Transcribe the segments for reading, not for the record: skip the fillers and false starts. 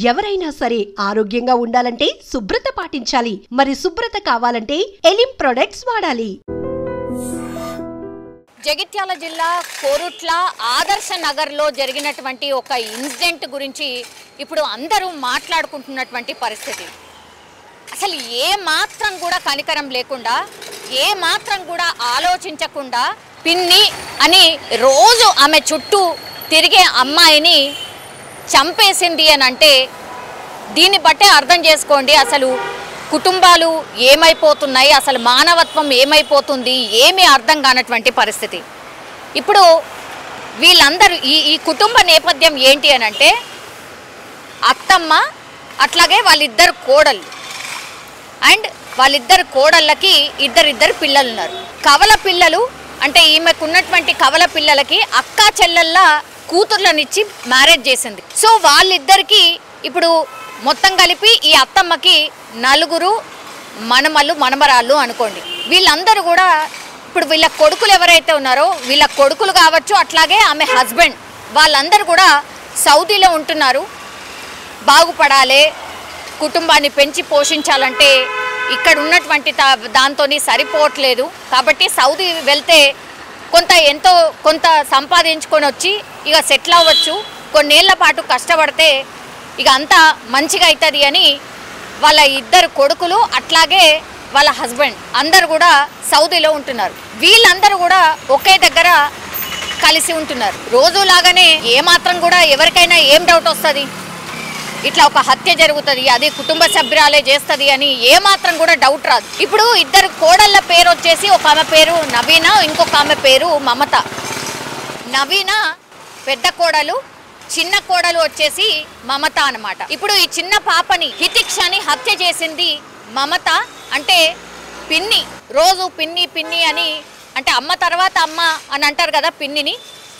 ఎవరైనా సరే ఆరోగ్యంగా ఉండాలంటే శుభ్రత పాటించాలి. మరి శుభ్రత కావాలంటే ఎలిం ప్రొడక్ట్స్ వాడాలి. జగిత్యాల జిల్లా కోరుట్ల ఆదర్శ నగర్లో జరిగినటువంటి ఒక ఇన్సిడెంట్ గురించి ఇప్పుడు అందరూ మాట్లాడుకుంటున్నటువంటి పరిస్థితి. అసలు ఏ మాత్రం కూడా కనికరం లేకుండా, ఏ మాత్రం కూడా ఆలోచించకుండా పిన్ని అని రోజు ఆమె చుట్టూ తిరిగే అమ్మాయిని చంపేసింది అని అంటే దీన్ని బట్టే అర్థం చేసుకోండి అసలు కుటుంబాలు ఏమైపోతున్నాయి, అసలు మానవత్వం ఏమైపోతుంది, ఏమీ అర్థం కానటువంటి పరిస్థితి. ఇప్పుడు వీళ్ళందరూ ఈ కుటుంబ నేపథ్యం ఏంటి అని అంటే అత్తమ్మ, అట్లాగే వాళ్ళిద్దరు కోడళ్ళు, అండ్ వాళ్ళిద్దరు కోడళ్ళకి ఇద్దరు పిల్లలు ఉన్నారు. కవల పిల్లలు అంటే ఈమెకున్నటువంటి కవల పిల్లలకి అక్కా చెల్లెళ్ళ కూతుర్లనిచ్చి మ్యారేజ్ చేసింది. సో వాళ్ళిద్దరికి ఇప్పుడు మొత్తం కలిపి ఈ అత్తమ్మకి 4 మనమలు మనమరాళ్ళు అనుకోండి. వీళ్ళందరూ కూడా ఇప్పుడు వీళ్ళ కొడుకులు ఎవరైతే ఉన్నారో వీళ్ళ కొడుకులు కావచ్చు, అట్లాగే ఆమె హస్బెండ్, వాళ్ళందరూ కూడా సౌదీలో ఉంటున్నారు. బాగుపడాలి, కుటుంబాన్ని పెంచి పోషించాలంటే ఇక్కడ ఉన్నటువంటి దాంతో సరిపోవట్లేదు. కాబట్టి సౌదీ వెళ్తే కొంత సంపాదించుకొని వచ్చి ఇక సెటిల్ అవ్వచ్చు, కొన్నేళ్ల పాటు కష్టపడితే ఇక అంతా మంచిగా అవుతుంది అని వాళ్ళ ఇద్దరు కొడుకులు అట్లాగే వాళ్ళ హస్బెండ్ అందరు కూడా సౌదీలో ఉంటున్నారు. వీళ్ళందరూ కూడా ఒకే దగ్గర కలిసి ఉంటున్నారు. రోజులాగానే ఏమాత్రం కూడా ఎవరికైనా ఏం డౌట్ వస్తుంది, ఇట్లా ఒక హత్య జరుగుతుంది, అది కుటుంబ సభ్యురాలే చేస్తుంది అని ఏమాత్రం కూడా డౌట్ రాదు. ఇప్పుడు ఇద్దరు కోడళ్ళ పేరు వచ్చేసి ఒక ఆమె పేరు నవీన, ఇంకొక ఆమె పేరు మమత. నవీన పెద్ద కోడలు, చిన్న కోడలు వచ్చేసి మమత అన్నమాట. ఇప్పుడు ఈ చిన్న పాపని హితిక్షని హత్య చేసింది మమత, అంటే పిన్ని. రోజు పిన్ని పిన్ని అని అంటే అమ్మ తర్వాత అమ్మ అని అంటారు కదా పిన్నిని.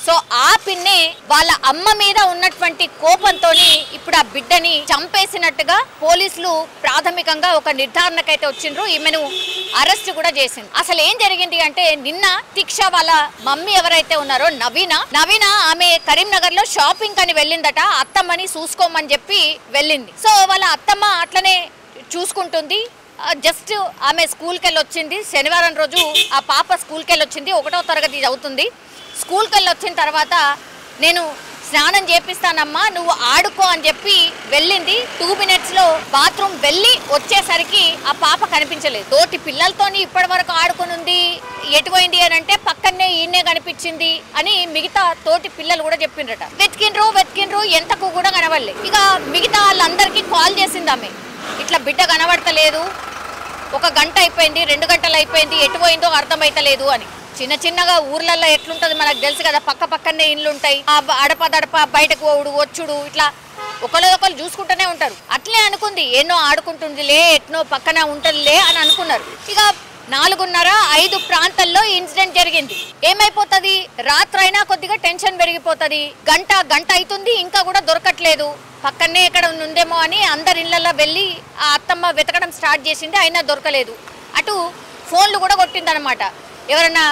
సో ఆ పిన్నే వాళ్ళ అమ్మ మీద ఉన్నటువంటి కోపంతో ఇప్పుడు ఆ బిడ్డని చంపేసినట్టుగా పోలీసులు ప్రాథమికంగా ఒక నిర్ధారణకైతే వచ్చిండ్రు. ఈమెను అరెస్ట్ కూడా చేసింది. అసలు ఏం జరిగింది అంటే నిన్న తిక్ష వాళ్ళ మమ్మీ ఎవరైతే ఉన్నారో నవీన ఆమె కరీంనగర్ లో షాపింగ్ అని వెళ్ళిందట. అత్తమ్మని చూసుకోమని చెప్పి వెళ్ళింది. సో వాళ్ళ అత్తమ్మ అట్లనే చూసుకుంటుంది. జస్ట్ ఆమె స్కూల్కి వెళ్ళి వచ్చింది. శనివారం రోజు ఆ పాప స్కూల్కి వెళ్ళి వచ్చింది, 1వ తరగతి చదువుతుంది. స్కూల్కి వెళ్ళి వచ్చిన తర్వాత నేను స్నానం చేపిస్తానమ్మా, నువ్వు ఆడుకో అని చెప్పి వెళ్ళింది. 2 minutesలో బాత్రూమ్ వెళ్ళి వచ్చేసరికి ఆ పాప కనిపించలేదు. తోటి పిల్లలతో ఇప్పటి వరకు ఆడుకుని ఉంది, ఎటుపోయింది అని అంటే పక్కనే ఈయనే కనిపించింది అని మిగతా తోటి పిల్లలు కూడా చెప్పిండ్రట. వెతికిండ్రు ఎంతకు కూడా కనబడలే. ఇక మిగతా వాళ్ళందరికీ కాల్ చేసింది ఆమె, ఇట్లా బిడ్డ కనబడతలేదు, 1 గంట అయిపోయింది, 2 గంటలు అయిపోయింది, ఎటుపోయిందో అర్థమైతలేదు అని. చిన్నగా ఊర్లలో ఎట్లుంటుంది మనకు తెలుసు కదా, పక్కనే ఇండ్లు ఉంటాయి, అడపదడప బయటకు పోవుడు వచ్చుడు ఇట్లా ఒకళ్ళు చూసుకుంటూనే ఉంటారు. అట్లే అనుకుంది, ఎన్నో ఆడుకుంటుందిలే, ఎట్నో పక్కన ఉంటుందిలే అని అనుకున్నారు. ఇక 4:30-5 ప్రాంతాల్లో ఇన్సిడెంట్ జరిగింది. ఏమైపోతుంది, రాత్రైనా కొద్దిగా టెన్షన్ పెరిగిపోతుంది. గంట అవుతుంది, ఇంకా కూడా దొరకట్లేదు. పక్కనే ఎక్కడ ఉందేమో అని అందరి ఇళ్లలో వెళ్ళి ఆ అత్తమ్మ వెతకడం స్టార్ట్ చేసింది, అయినా దొరకలేదు. అటు ఫోన్లు కూడా కొట్టిందనమాట, ఎవరన్నా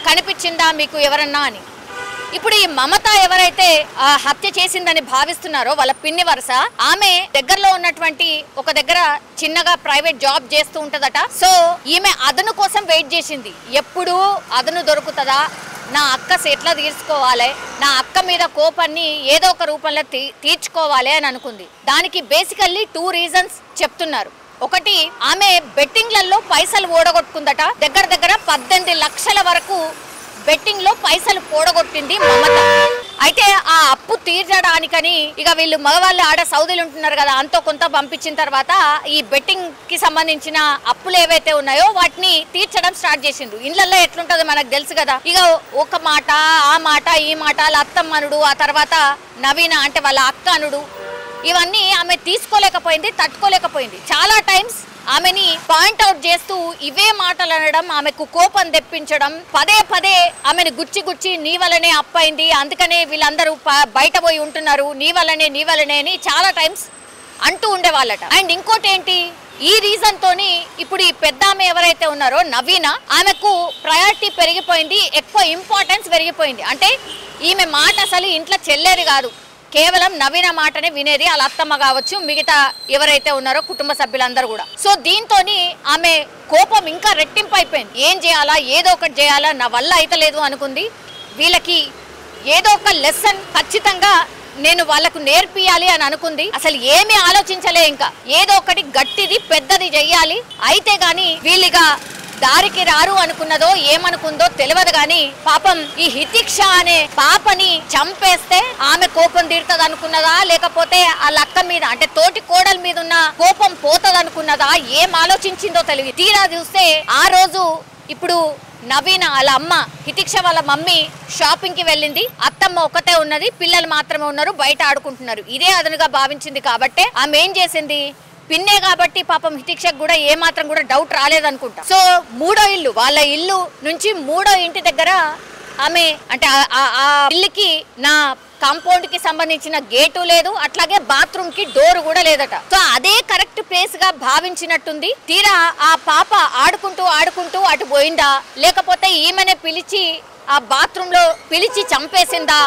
కనిపించిందా మీకు ఎవరన్నా అని. ఇప్పుడు ఈ మమత ఎవరైతే హత్య చేసిందని భావిస్తున్నారో వాళ్ళ పిన్ని వరుస, ఆమె దగ్గరలో ఉన్నటువంటి ఒక దగ్గర చిన్నగా ప్రైవేట్ జాబ్ చేస్తూ ఉంటదట. సో ఈమె అదను కోసం వెయిట్ చేసింది, ఎప్పుడు అదను దొరుకుతుందా, నా అక్క ఎట్లా తీర్చుకోవాలి, నా అక్క మీద కోపాన్ని ఏదో ఒక రూపంలో తీర్చుకోవాలి అని అనుకుంది. దానికి బేసికల్లీ 2 reasons చెప్తున్నారు. ఒకటి, ఆమె బెట్టింగ్లలో పైసలు ఓడగొట్టుకుందట. దగ్గర 18 లక్షల వరకు బెట్టింగ్ లో పైసలు పోడగొట్టింది మమత. అయితే ఆ అప్పు తీర్చడానికని ఇక వీళ్ళు మగవాళ్ళు ఆడ సౌదీలు ఉంటున్నారు కదా, అంతో కొంత పంపించిన తర్వాత ఈ బెట్టింగ్ కి సంబంధించిన అప్పులు ఏవైతే ఉన్నాయో వాటిని తీర్చడం స్టార్ట్ చేసిండ్రు. ఇళ్లలో ఎట్లుంటుందో మనకు తెలుసు కదా. ఇక ఒక మాట ఆ మాట ఈ మాట, వాళ్ళ అత్తమ్మనుడు, ఆ తర్వాత నవీన అంటే వాళ్ళ అక్క అనుడు, ఇవన్నీ ఆమె తీసుకోలేకపోయింది, తట్టుకోలేకపోయింది. చాలా టైమ్స్ ఆమెని పాయింట్అవుట్ చేస్తూ ఇవే మాటలు అనడం, ఆమెకు కోపం తెప్పించడం, పదే ఆమెను గుచ్చి నీ వల్లనే అప్పైంది, అందుకనే వీళ్ళందరూ బయట పోయి ఉంటున్నారు, నీ వల్లనే అని చాలా టైమ్స్ అంటూ ఉండేవాళ్ళట. అండ్ ఇంకోటి ఏంటి, ఈ రీజన్ తోని ఇప్పుడు ఈ పెద్ద ఆమె ఎవరైతే ఉన్నారో నవీన, ఆమెకు ప్రయారిటీ పెరిగిపోయింది, ఎక్కువ ఇంపార్టెన్స్ పెరిగిపోయింది. అంటే ఈమె మాట అసలు ఇంట్లో చెల్లేది కాదు, కేవలం నవీన మాటనే వినేది, వాళ్ళ అత్తమ్మ కావచ్చు, మిగతా ఎవరైతే ఉన్నారో కుటుంబ సభ్యులందరూ కూడా. సో దీంతోని ఆమె కోపం ఇంకా రెట్టింపు అయిపోయింది. ఏం చేయాలా, ఏదో ఒకటి చేయాలా, నా వల్ల అయితలేదు అనుకుంది. వీళ్ళకి ఏదో ఒక లెసన్ ఖచ్చితంగా నేను వాళ్ళకు నేర్పియాలి అని అనుకుంది. అసలు ఏమీ ఆలోచించలే, ఇంకా ఏదో ఒకటి గట్టిది పెద్దది చెయ్యాలి, అయితే గాని వీళ్ళిగా దారికి రారు అనుకున్నదో ఏమనుకుందో తెలియదు గాని పాపం ఈ హితిక్ష అనే పాపని చంపేస్తే ఆమె కోపం తీరుతుంది అనుకున్నదా, లేకపోతే వాళ్ళ అక్క మీద అంటే తోటి కోడల మీద ఉన్న కోపం పోతుంది అనుకున్నదా, ఏం ఆలోచించిందో తెలియదు. తీరా చూస్తే ఆ రోజు ఇప్పుడు నవీన వాళ్ళ అమ్మ హితిక్ష వాళ్ళ మమ్మీ షాపింగ్ కి వెళ్ళింది. అత్తమ్మ ఒక్కతే ఉన్నది, పిల్లలు మాత్రమే ఉన్నారు, బయట ఆడుకుంటున్నారు. ఇదే అదనుగా భావించింది కాబట్టి ఆమె ఏం చేసింది, పిన్నే కాబట్టి పాపం హితిక్షకు కూడా ఏమాత్రం కూడా డౌట్ రాలేదనుకుంటా. సో మూడో ఇల్లు, వాళ్ళ ఇల్లు నుంచి మూడో ఇంటి దగ్గర ఆమె అంటే ఆ ఇల్లుకి నా కాంపౌండ్ కి సంబంధించిన గేటు లేదు, అట్లాగే బాత్రూమ్ కి డోర్ కూడా లేదట. సో అదే కరెక్ట్ ప్లేస్ గా భావించినట్టుంది. తీరా ఆ పాప ఆడుకుంటూ ఆడుకుంటూ అటు పోయిందా, లేకపోతే ఈమెనే పిలిచి ఆ బాత్రూమ్ లో పిలిచి చంపేసిందా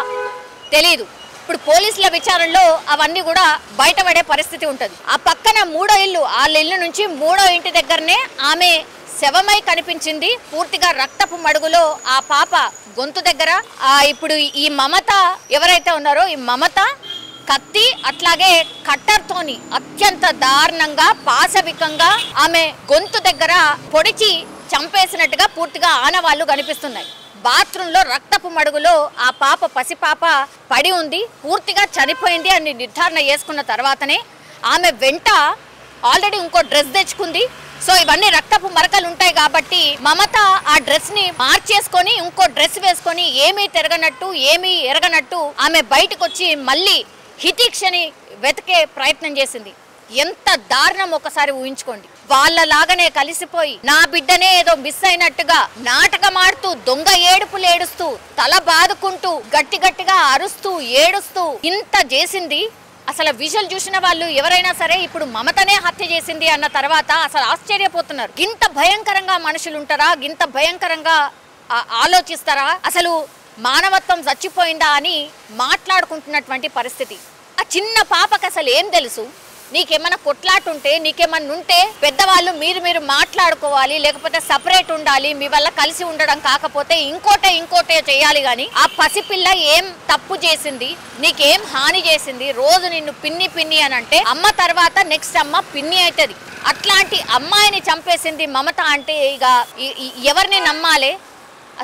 తెలీదు. ఇప్పుడు పోలీసుల విచారణలో అవన్నీ కూడా బయటపడే పరిస్థితి ఉంటది. ఆ పక్కన మూడో ఇల్లు, వాళ్ళ ఇల్లు నుంచి మూడో ఇంటి దగ్గరనే ఆమె శవమై కనిపించింది, పూర్తిగా రక్తపు మడుగులో ఆ పాప గొంతు దగ్గర. ఇప్పుడు ఈ మమత ఎవరైతే ఉన్నారో ఈ మమత కత్తి అట్లాగే కట్టర్తోని అత్యంత దారుణంగా పాశవికంగా ఆమె గొంతు దగ్గర పొడిచి చంపేసినట్టుగా పూర్తిగా ఆనవాళ్లు కనిపిస్తున్నాయి. బాత్రూమ్ లో రక్తపు మడుగులో ఆ పాప పసిపాప పడి ఉంది, పూర్తిగా చనిపోయింది అని నిర్ధారణ చేసుకున్న తర్వాతనే ఆమె వెంట ఆల్రెడీ ఇంకో డ్రెస్ తెచ్చుకుంది. సో ఇవన్నీ రక్తపు మరకలు ఉంటాయి కాబట్టి మమత ఆ డ్రెస్ ని మార్చేసుకొని ఇంకో డ్రెస్ వేసుకొని ఏమీ తిరగనట్టు ఏమీ ఎరగనట్టు ఆమె బయటకు వచ్చి మళ్ళీ హితిక్షని వెతికే ప్రయత్నం చేసింది. ఎంత దారుణం ఒకసారి ఊహించుకోండి. వాళ్ళలాగానే కలిసిపోయి నా బిడ్డనే ఏదో మిస్ అయినట్టుగా నాటకం ఆడుతూ దొంగ ఏడుపులు ఏడుస్తూ తల బాదుకుంటూ గట్టి గట్టిగా అరుస్తూ ఏడుస్తూ ఇంత చేసింది. అసలు విజువల్ చూసిన వాళ్ళు ఎవరైనా సరే ఇప్పుడు మమతనే హత్య చేసింది అన్న తర్వాత అసలు ఆశ్చర్యపోతున్నారు. గింత భయంకరంగా మనుషులు ఉంటారా, గింత భయంకరంగా ఆలోచిస్తారా, అసలు మానవత్వం చచ్చిపోయిందా అని మాట్లాడుకుంటున్నటువంటి పరిస్థితి. ఆ చిన్న పాపకి అసలు ఏం తెలుసు? నీకేమన్నా కొట్లాటుంటే నీకేమన్నా ఉంటే పెద్దవాళ్ళు మీరు మాట్లాడుకోవాలి, లేకపోతే సపరేట్ ఉండాలి, మీ వల్ల కలిసి ఉండడం కాకపోతే ఇంకోటే చేయాలి. గాని ఆ పసిపిల్ల ఏం తప్పు చేసింది, నీకేం హాని చేసింది? రోజు నిన్ను పిన్ని అని అంటే అమ్మ తర్వాత నెక్స్ట్ అమ్మ పిన్ని అవుతుంది. అట్లాంటి అమ్మాయిని చంపేసింది మమత అంటే ఇక ఎవరిని నమ్మాలి?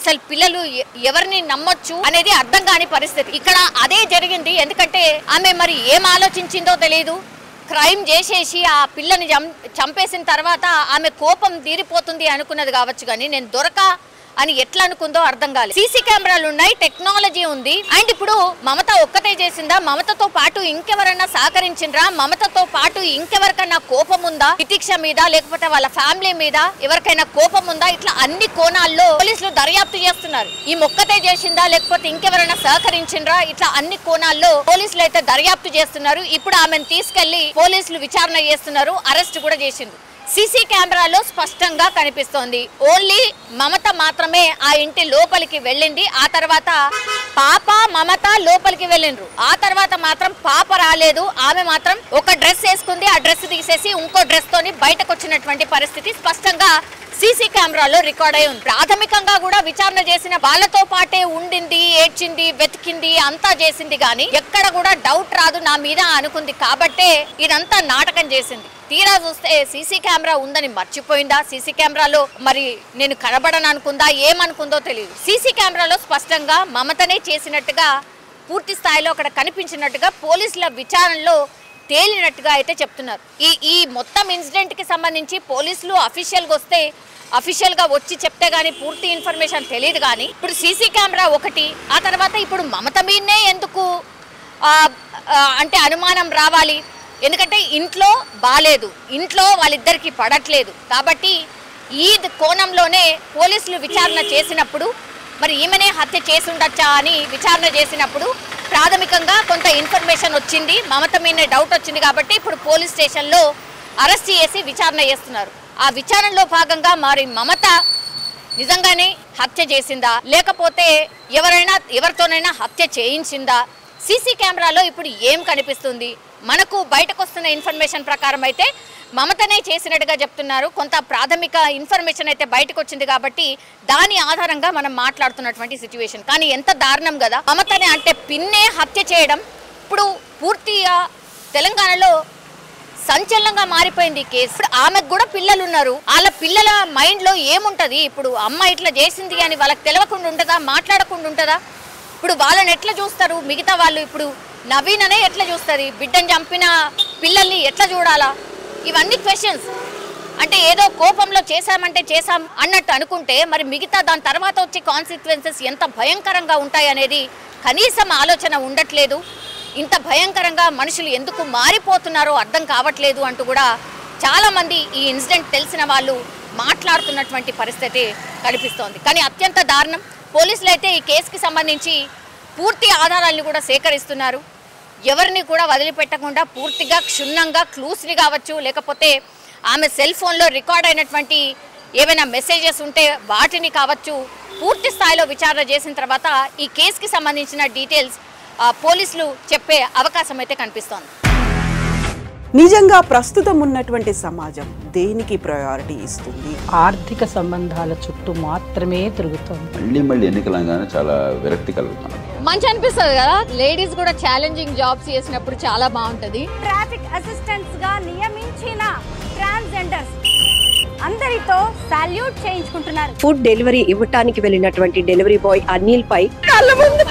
అసలు పిల్లలు ఎవరిని నమ్మొచ్చు అనేది అర్థం కాని పరిస్థితి. ఇక్కడ అదే జరిగింది. ఎందుకంటే ఆమె మరి ఏం ఆలోచించిందో తెలియదు. క్రైమ్ చేసేసి ఆ పిల్లని చంపేసిన తర్వాత ఆమె కోపం తీరిపోతుంది అనుకున్నది కావచ్చు, కానీ నేను దొరక అని ఎట్లా అనుకుందో అర్థం కాలేదు. సీసీ కెమెరాలు ఉన్నాయి, టెక్నాలజీ ఉంది. అండ్ ఇప్పుడు మమత ఒక్కతే చేసిందా, మమతతో పాటు ఇంకెవరన్నా సహకరించిండ్రా, మమతతో పాటు ఇంకెవరికైనా కోపం ఉందా హితిక్ష మీద, లేకపోతే వాళ్ళ ఫ్యామిలీ మీద ఎవరికైనా కోపం ఉందా? ఇట్లా అన్ని కోణాల్లో పోలీసులు దర్యాప్తు చేస్తున్నారు. ఈ మొక్కతే చేసిందా లేకపోతే ఇంకెవరైనా సహకరించిండ్రా, ఇట్లా అన్ని కోణాల్లో పోలీసులు అయితే దర్యాప్తు చేస్తున్నారు. ఇప్పుడు ఆమెను తీసుకెళ్లి పోలీసులు విచారణ చేస్తున్నారు, అరెస్ట్ కూడా చేసిండ్రు. సీసీ కెమెరాలో స్పష్టంగా కనిపిస్తోంది ఓన్లీ మమత మాత్రమే ఆ ఇంటి లోపలికి వెళ్ళింది. ఆ తర్వాత పాప మమత లోపలికి వెళ్ళిండ్రు. ఆ తర్వాత మాత్రం పాప రాలేదు. ఆమె మాత్రం ఒక డ్రెస్ వేసుకుంది, ఆ డ్రెస్ తీసేసి ఇంకో డ్రెస్ తోని బయటకు వచ్చినటువంటి పరిస్థితి స్పష్టంగా సీసీ కెమెరాలో రికార్డ్ అయి ఉంది. ప్రాథమికంగా కూడా విచారణ చేసిన వాళ్ళతో పాటే ఉండింది, ఏడ్చింది, వెతికింది, అంతా చేసింది, కానీ ఎక్కడ కూడా డౌట్ రాదు నా మీద అనుకుంది. కాబట్టే ఇదంతా నాటకం చేసింది. తీరా చూస్తే సీసీ కెమెరా ఉందని మర్చిపోయిందా, సీసీ కెమెరాలో మరి నేను కనబడను అనుకుందా, ఏమనుకుందో తెలియదు. సీసీ కెమెరాలో స్పష్టంగా మమతనే చేసినట్టుగా పూర్తి స్థాయిలో అక్కడ కనిపించినట్టుగా పోలీసుల విచారణలో తేలినట్టుగా అయితే చెప్తున్నారు. ఈ మొత్తం ఇన్సిడెంట్ కి సంబంధించి పోలీసులు అఫీషియల్ గా వచ్చి చెప్తే గానీ పూర్తి ఇన్ఫర్మేషన్ తెలియదు. కానీ ఇప్పుడు సీసీ కెమెరా ఒకటి, ఆ తర్వాత ఇప్పుడు మమత మీదనే ఎందుకు అంటే అనుమానం రావాలి? ఎందుకంటే ఇంట్లో బాలేదు, ఇంట్లో వాళ్ళిద్దరికి పడట్లేదు. కాబట్టి ఈ కోణంలోనే పోలీసులు విచారణ చేసినప్పుడు మరి ఈమెనే హత్య చేసి ఉండొచ్చా అని విచారణ చేసినప్పుడు ప్రాథమికంగా కొంత ఇన్ఫర్మేషన్ వచ్చింది, మమత మీదనే డౌట్ వచ్చింది. కాబట్టి ఇప్పుడు పోలీస్ స్టేషన్లో అరెస్ట్ చేసి విచారణ చేస్తున్నారు. ఆ విచారణలో భాగంగా మరి మమత నిజంగానే హత్య చేసిందా, లేకపోతే ఎవరితోనైనా హత్య చేయించిందా, సీసీ కెమెరాలో ఇప్పుడు ఏం కనిపిస్తుంది? మనకు బయటకు వస్తున్న ఇన్ఫర్మేషన్ ప్రకారం అయితే మమతనే చేసినట్టుగా చెప్తున్నారు. కొంత ప్రాథమిక ఇన్ఫర్మేషన్ అయితే బయటకు వచ్చింది కాబట్టి దాని ఆధారంగా మనం మాట్లాడుతున్నటువంటి సిచ్యువేషన్. కానీ ఎంత దారుణం కదా, మమతనే అంటే పిన్నే హత్య చేయడం ఇప్పుడు పూర్తిగా తెలంగాణలో సంచలనంగా మారిపోయింది కేసు. ఇప్పుడు ఆమెకు కూడా పిల్లలు ఉన్నారు. వాళ్ళ పిల్లల మైండ్లో ఏముంటుంది? ఇప్పుడు అమ్మ ఇట్లా చేసింది అని వాళ్ళకి తెలియకుండా ఉంటుందా? మాట్లాడకుండా ఉంటుందా? ఇప్పుడు వాళ్ళని ఎట్లా చూస్తారు మిగతా వాళ్ళు? ఇప్పుడు నవీన్ అనే ఎట్లా చూస్తుంది? బిడ్డను చంపిన పిల్లల్ని ఎట్లా చూడాలా? ఇవన్నీ క్వశ్చన్స్. అంటే ఏదో కోపంలో చేశామంటే చేశాం అన్నట్టు అనుకుంటే మరి మిగతా దాని తర్వాత వచ్చే కాన్సిక్వెన్సెస్ ఎంత భయంకరంగా ఉంటాయి అనేది కనీసం ఆలోచన ఉండట్లేదు. ఇంత భయంకరంగా మనుషులు ఎందుకు మారిపోతున్నారో అర్థం కావట్లేదు అంటూ కూడా చాలామంది ఈ ఇన్సిడెంట్ తెలిసిన వాళ్ళు మాట్లాడుతున్నటువంటి పరిస్థితి కనిపిస్తోంది. కానీ అత్యంత దారుణం. పోలీసులు అయితే ఈ కేసుకి సంబంధించి పూర్తి ఆధారాలను కూడా సేకరిస్తున్నారు. ఎవరిని కూడా వదిలిపెట్టకుండా పూర్తిగా క్షుణ్ణంగా క్లూస్ని కావచ్చు, లేకపోతే ఆమె సెల్ ఫోన్లో రికార్డ్ అయినటువంటి ఏవైనా మెసేజెస్ ఉంటే వాటిని కావచ్చు పూర్తి స్థాయిలో విచారణ చేసిన తర్వాత ఈ కేసుకి సంబంధించిన డీటెయిల్స్ పోలీసులు చెప్పే అవకాశం అయితే కనిపిస్తోంది. నిజంగా ప్రస్తుతం ఉన్నటువంటి సమాజం దేనికి ప్రయారిటీ ఇస్తుంది? ఆర్థిక సంబంధాల చుట్టూ మాత్రమే తిరుగుతుంది. మళ్ళీ ఎన్నికలంగానే చాలా విరక్తి కలుగుతున్నాం. మంచి అనిపిస్తుంది కదా, లేడీస్ కూడా ఛాలెంజింగ్ జాబ్స్ చేసినప్పుడు చాలా బాగుంటది. ట్రాఫిక్ అసిస్టెంట్స్ గా నియమించిన ట్రాన్స్జెండర్స్ అందరితో సాల్యూట్ చేయించుకుంటున్నారు. ఫుడ్ డెలివరీ ఇవ్వటానికి వెళ్ళినటువంటి డెలివరీ బాయ్ అనిల్ పై కళ్ళ ముందు